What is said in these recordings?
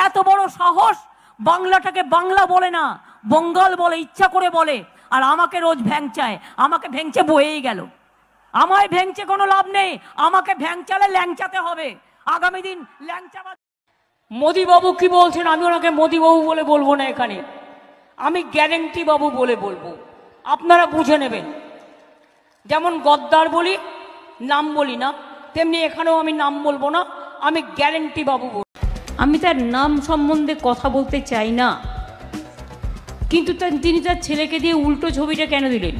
এত বড় সাহস, বাংলাটাকে বাংলা বলে না বঙ্গাল বলে, ইচ্ছা করে বলে, আর আমাকে রোজ ভ্যাংচায়। আমাকে ভ্যাংচে বয়েই গেল, আমায় ভ্যাংচে কোনো লাভ নেই, আমাকে ভ্যাংচালে ল্যাংচাতে হবে আগামী দিন। ল্যাংচাবাদ মোদি বাবু কি বলছেন, আমি ওনাকে মোদি বাবু বলে বলবো না, এখানে আমি গ্যারেন্টি বাবু বলে বলবো, আপনারা বুঝে নেবেন। যেমন গদ্দার বলি, নাম বলি না, তেমনি এখানেও আমি নাম বলবো না, আমি গ্যারেন্টি বাবু বলবো। আমি তার নাম সম্বন্ধে কথা বলতে চাই না, কিন্তু তিনি তার ছেলেকে দিয়ে উল্টো ছবিটা কেন দিলেন?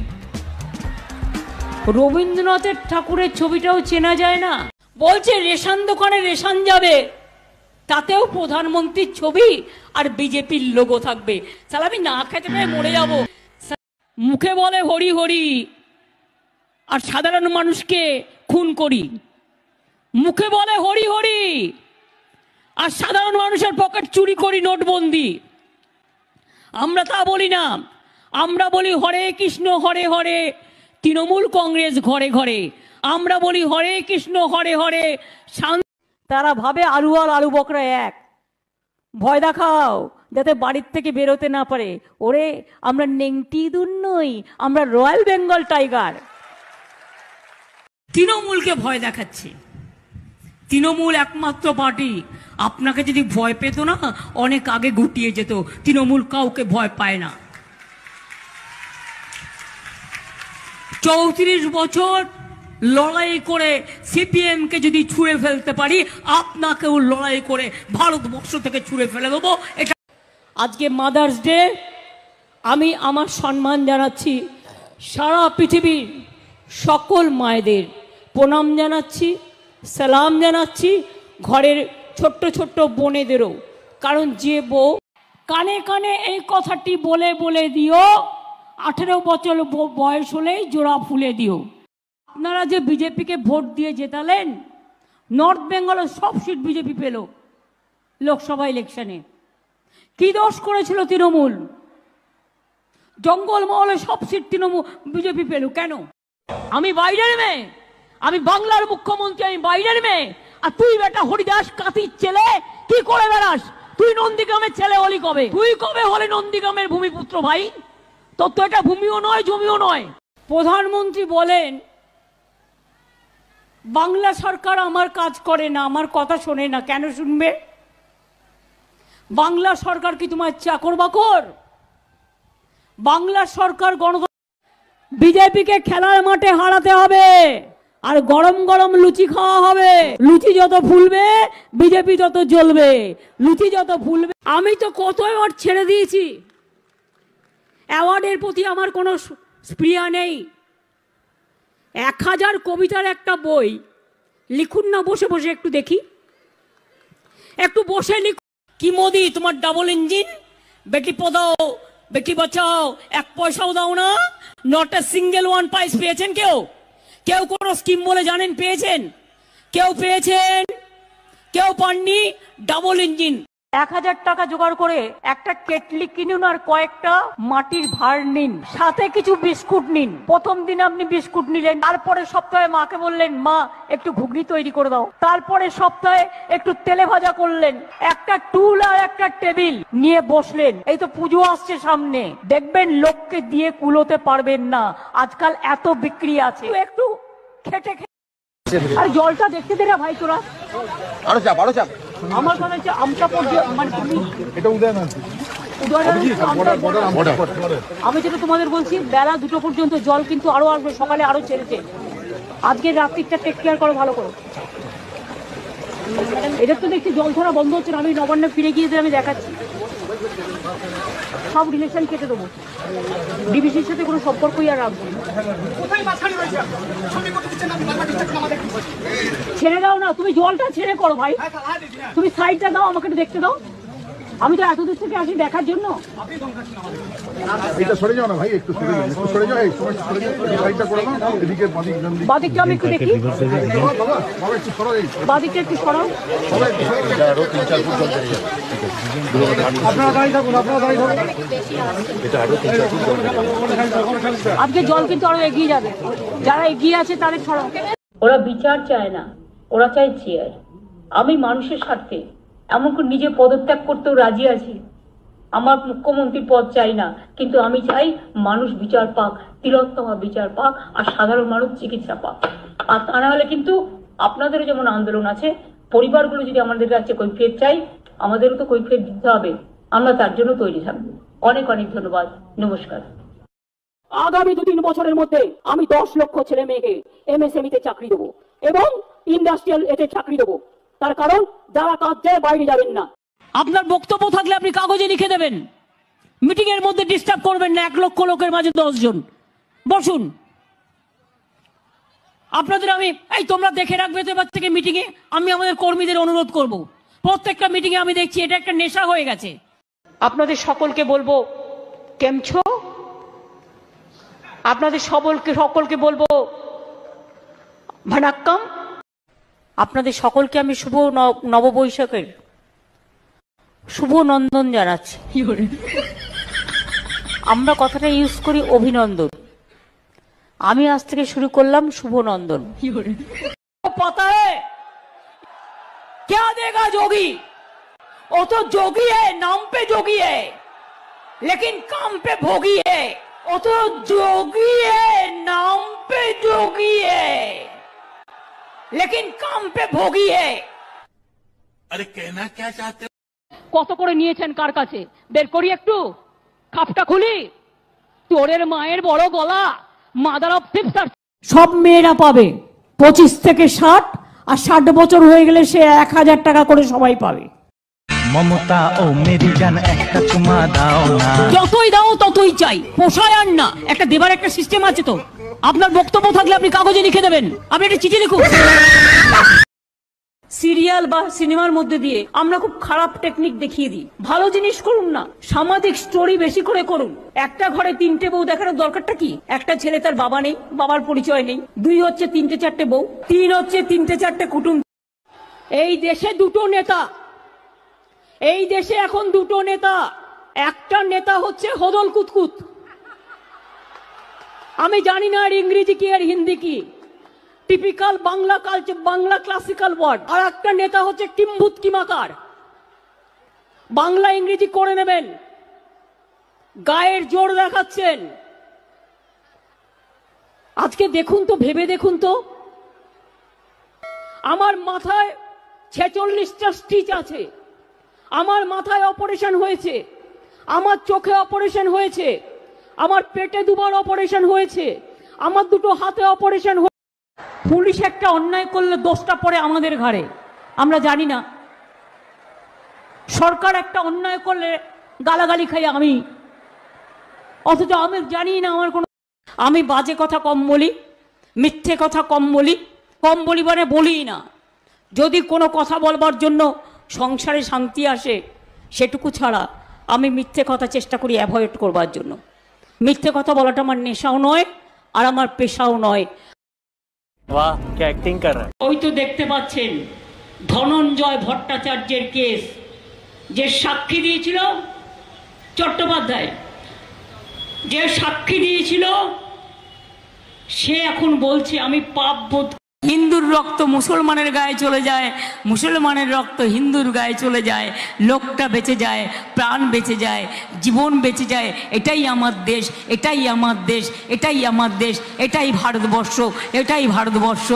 রবীন্দ্রনাথের ঠাকুরের ছবিটাও চেনা যায় না। বলছে রেশন দোকানে রেশন যাবে, তাতেও প্রধানমন্ত্রীর ছবি আর বিজেপির লোগো থাকবে। তাহলে আমি না খেতে পেয়ে মরে যাব। মুখে বলে হরি হরি, আর সাধারণ মানুষকে খুন করি। মুখে বলে হরি হরি, আর সাধারণ মানুষের পকেট চুরি করি, নোটবন্দি। আমরা তা বলি না, আমরা বলি হরে কৃষ্ণ হরে হরে, তৃণমূল কংগ্রেস ঘরে ঘরে। আমরা বলি হরে কৃষ্ণ হরে হরে। তারা ভাবে আলু আর আলু বকরা এক, ভয় দেখাও যাতে বাড়ির থেকে বেরোতে না পারে। ওরে আমরা নেংটি দুন নই, আমরা রয়্যাল বেঙ্গল টাইগার। তৃণমূলকে ভয় দেখাচ্ছে। তৃণমূল একমাত্র পার্টি, আপনাকে যদি ভয় পেত না অনেক আগে গুটিয়ে যেত। তৃণমূল কাউকে ভয় পায় না। 34 বছর লড়াই করে সিপিএম কে যদি ছুঁড়ে ফেলতে পারি, আপনাকেও লড়াই করে ভারতবর্ষ থেকে ছুঁড়ে ফেলে দেবো। এটা আজকে মাদার্স ডে, আমি আমার সম্মান জানাচ্ছি সারা পৃথিবীর সকল মায়েদের, প্রণাম জানাচ্ছি, সালাম জানাচ্ছি ঘরের ছোট্ট ছোট্ট বোনেদেরও। কারণ যে বউ কানে কানে এই কথাটি বলে বলে দিও, 18 বছর বয়স হলেই জোড়া ফুলে দিও। আপনারা যে বিজেপিকে ভোট দিয়ে জেতালেন, নর্থ বেঙ্গলের সব সিট বিজেপি পেল লোকসভা ইলেকশনে। কি দোষ করেছিল তৃণমূল? জঙ্গলমহলে সব সিট তৃণমূল বিজেপি পেল কেন? আমি বাইরের মেয়ে, আমি বাংলার মুখ্যমন্ত্রী, আমি বাইরের মেয়ে, আর তুই বেটা হরিদাস কাতির ছেলে কি করে বেড়াস? তুই নন্দীগ্রামের ছেলে হলি কবে? তুই কবে হলে নন্দীগ্রামের ভূমিপুত্র ভাই? তোর তো এটা ভূমিও নয় জমিও নয়। প্রধানমন্ত্রী বলেন বাংলা সরকার আমার কাজ করে না, আমার কথা শোনে না। কেন শুনবে? বাংলা সরকার কি তোমার চাকর বাকর? বাংলা সরকার বিজেপিকে খেলার মাঠে হারাতে হবে, আর গরম গরম লুচি খাওয়া হবে। লুচি যত ফুলবে বিজেপি তত জ্বলবে, লুচি যত ফুলবে। আমি তো কত অ্যাওয়ার্ড ছেড়ে দিয়েছি, অ্যাওয়ার্ডের প্রতি আমার কোনো স্পৃহা নেই। 1000 কবিতার একটা বই লিখুন না বসে বসে, একটু দেখি, একটু বসে লিখুন। কি মোদি তোমার ডাবল ইঞ্জিন, বেটি পড়াও বেটি বাঁচাও, 1 পয়সাও দাও না, not a single one prize পেয়েছেন কেউ? কেউ কোনো স্কিম বলে জানেন পেয়েছেন? কেউ পেয়েছেন? কেউ পাননি। Double engine. 1000 টাকা জোগাড় করে একটা কেটলি কিনুন আর কয়েকটা মাটির ভাঁড় নিন, সাথে কিছু বিস্কুট নিন। প্রথম দিন আপনি বিস্কুট নিলেন, তারপরে সপ্তাহে মাকে বললেন মা একটু ঘুগনি তৈরি করে দাও, তারপরে সপ্তাহে একটু তেলে ভাজা করলেন, একটা টুল আর একটা টেবিল নিয়ে বসলেন। এই তো পুজো আসছে সামনে, দেখবেন লোককে দিয়ে কুলোতে পারবেন না, আজকাল এত বিক্রি আছে। একটু খেটে খেটে আর জলটা দেখতে দে না ভাই তোরা, আরো চাপ আরো চাপ। আমার কথা হচ্ছে আমটা মানে তুমি এটা আমি যেটা তোমাদের বলছি, বেলা 2টো পর্যন্ত জল কিন্তু আরো আসবে, সকালে আরো ছেড়েছে। আজকে রাত্রিটা টেক কেয়ার করো ভালো করো। এদের তো দেখছি জল ধরা বন্ধ হচ্ছে না। আমি নবান্নে ফিরে গিয়ে আমি দেখাচ্ছি, সব রিলেশন কেটে দেবো, ডিবিসির সাথে কোনো সম্পর্কই আর রাখবো। ছেড়ে দাও না, তুমি জলটা ছেড়ে করো ভাই, তুমি সাইডটা দাও, আমাকে একটু দেখতে দাও। আমি তো এত দূর থেকে আসি দেখার জন্য। এটা সরে যাও না ভাই, একটু সরে যাও, একটু সরে যাও, এই সাইডটা করে দাও, এদিকে বাদিকটা আমি একটু দেখি, বাবা একটু সরো, এই বাদিকটা একটু সরাও। আরো 3-4 ফুট জল বেরিয়ে যাবে। আপনারা দাঁড়িয়ে থাকুন, আপনারা দাঁড়িয়ে থাকুন, এটা আরো 3-4 ফুট জল বেরিয়ে যাবে। আজকে জল কিন্তু আরো এগিয়ে যাবে, যারা এগিয়ে আছে তাদের সরাও। ওরা বিচার চায় না, ওরা চায় চেয়ার। আমি মানুষের স্বার্থে এমনকি নিজে পদত্যাগ করতেও রাজি আছি। আমার মুখ্যমন্ত্রী পদ চাই না, কিন্তু আমি চাই মানুষ বিচার পাক, তিলোত্তমা বিচার পাক, আর সাধারণ মানুষ চিকিৎসা পাক। আর তা না হলে কিন্তু আপনাদেরও যেমন আন্দোলন আছে, পরিবারগুলো যদি আমাদের কাছে কৈফিয়ত চাই, আমাদেরও তো কৈফিয়ত দিতে হবে। আমরা তার জন্য তৈরি থাকবো। অনেক অনেক ধন্যবাদ। নমস্কার। আগামী 2-3 বছরের মধ্যে আমি 10 লক্ষ ছেলে মেয়েকে এমএসএমই তে চাকরি দেবো এবং ইন্ডাস্ট্রিয়াল এতে চাকরি দেবো। তার কারণ যারা কাজ যায় বাইরে যাবেন না। আপনার বক্তব্য থাকলে আপনি কাগজে লিখে দেবেন, মিটিং এর মধ্যে ডিস্টার্ব করবেন না। 1 লক্ষ লোকের মাঝে 10 জন বসুন। আপনাদের আমি এই তোমরা দেখে রাখবে তো এবার থেকে মিটিং এ। আমি আমাদের কর্মীদের অনুরোধ করব, প্রত্যেকটা মিটিং এ আমি দেখছি এটা একটা নেশা হয়ে গেছে। আপনাদের সকলকে বলবো কেমছো, আপনাদের সকলকে বলবো ভানাক্কাম। আপনাদের সকলকে আমি শুভ নববৈশাখের শুভ নন্দন জানাচ্ছি। আমরা কথাটা ইউজ করি অভিনন্দন। আমি আজ থেকে শুরু করলাম শুভ নন্দন। पता है क्या देगा जोगी? वो तो जोगी है, नाम पे जोगी है, लेकिन काम पे भोगी है। वो तो जोगी है, नाम पे जोगी है, लेकिन काम पे भोगी है। अरे कहना क्या चाहते हो? কত করে নিয়েছেন কার কাছে বের করি, একটু খাপটা খুলি। তোরের মায়ের বড় গলা, মাদার অফ থিপস। সব মেয়েরা পাবে 25 থেকে 60, আর 60 বছর হয়ে গেলে সে 1000 টাকা করে সবাই পাবে। মমতা ও মেরি জান একটা চুমা দাও না। যতই দাও ততই চাই, পোষায় আর না। একটা দেবার একটা সিস্টেম আছে তো। আপনার বক্তব্য থাকলে আপনি কাগজে লিখে দেবেন, আপনি একটা চিঠি লিখুন। সিরিয়াল বা সিনেমার মধ্যে দিয়ে আমরা খুব খারাপ টেকনিক দেখিয়ে দিই। ভালো জিনিস করুন না, সামাজিক স্টোরি বেশি করে করুন। একটা ঘরে 3টে বউ দেখানোর দরকারটা কি? একটা ছেলে তার বাবা নেই, বাবার পরিচয় নেই। 2 হচ্ছে 3টে-4টে বউ, 3 হচ্ছে 3টে-4টে কুটুম। এই দেশে 2টো নেতা, এই দেশে এখন 2টো নেতা। একটা নেতা হচ্ছে হদল কুতকুত, আমি জানি না আর ইংরেজি কি আর হিন্দি কি, typical Bangla culture, Bangla classical word. আর একটা নেতা হচ্ছে কিম্ভূত কিমাকার। বাংলা ইংরেজি করে নেবেন, গায়ের জোর দেখাচ্ছেন। আজকে দেখুন তো, ভেবে দেখুন তো, আমার মাথায় 46টা স্টিচ আছে, আমার মাথায় অপারেশন হয়েছে, আমার চোখে অপারেশন হয়েছে, আমার পেটে 2বার অপারেশন হয়েছে, আমার 2টো হাতে অপারেশন। পুলিশ একটা অন্যায় করলে দোষটা পড়ে আমাদের ঘাড়ে, আমরা জানি না। সরকার একটা অন্যায় করলে গালাগালি খাই আমি, অথচ আমি জানি না আমার কোনো। আমি বাজে কথা কম বলি, মিথ্যে কথা কম বলি, কম বলিবারে বলি না। যদি কোনো কথা বলবার জন্য সংসারে শান্তি আসে সেটুকু ছাড়া আমি মিথ্যে কথা চেষ্টা করি অ্যাভয়েড করবার জন্য। মিথ্যে কথা বলাটা আমার নেশাও নয় আর আমার পেশাও নয়। वाह क्या एक्टिंग कर रहा है। ওই তো দেখতে পাচ্ছেন ধনঞ্জয় ভট্টাচার্যের কেস, যে সাক্ষী দিয়েছিল চট্টোপাধ্যায়, যে সাক্ষী দিয়েছিল সে এখন বলছে আমি পাপ বোধ। হিন্দুর রক্ত মুসলমানের গায়ে চলে যায়, মুসলমানের রক্ত হিন্দুর গায়ে চলে যায়, লোকটা বেঁচে যায়, প্রাণ বেঁচে যায়, জীবন বেঁচে যায়। এটাই আমার দেশ, এটাই আমার দেশ, এটাই আমার দেশ, এটাই ভারতবর্ষ, এটাই ভারতবর্ষ।